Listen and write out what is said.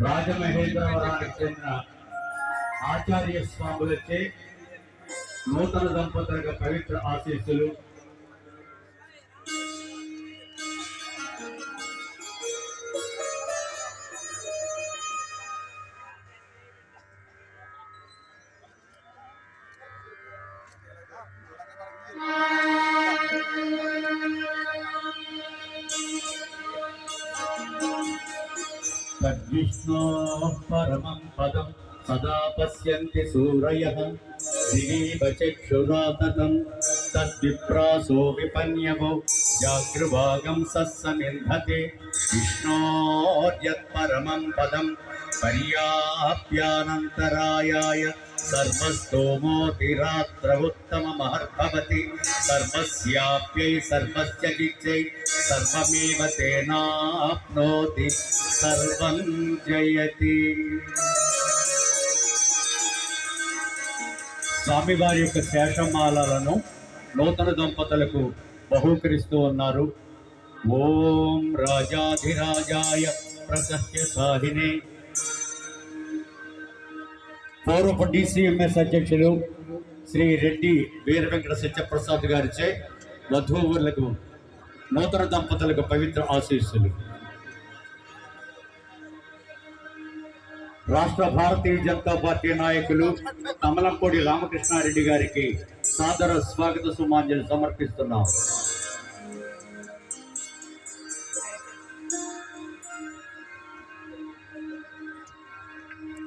రాజమహేంద్రవరానికి చెందిన ఆచార్య స్వాములచే నూతన దంపతులకు పవిత్ర ఆశీస్సులు. तद्विष्णोः परमं पदं सदा पश्यन्ति सूरयः दिवीव चक्षुरा ततं तद्विप्रासो विपन्यवो जागृभागं सस्समिन्धते विष्णोर्यत्परमं पदं पर्याप्यानन्तरायाय सर्वस्तोमोतिरात्र उत्तममहर्भवति सर्वस्याप्यै सर्वस्य जित्यै सर्वमेव तेनाप्नोति सर्वं जयति. స్వామివారి యొక్క శేషమాలను నూతన దంపతులకు బహూకరిస్తూ ఉన్నారు. ఓం రాజాధిరాజాయ ప్రసహ్య సాహినే. పూర్వపు డిసిఎంఎస్ అధ్యక్షులు శ్రీ రెడ్డి వీర వెంకట సత్యప్రసాద్ గారిచే వధూవరులకు నూతన దంపతులకు పవిత్ర ఆశీస్సులు. రాష్ట్ర భారతీయ జనతా పార్టీ నాయకులు కమలంపూడి రామకృష్ణారెడ్డి గారికి సాదర స్వాగత సుమాంజలి సమర్పిస్తున్నాం.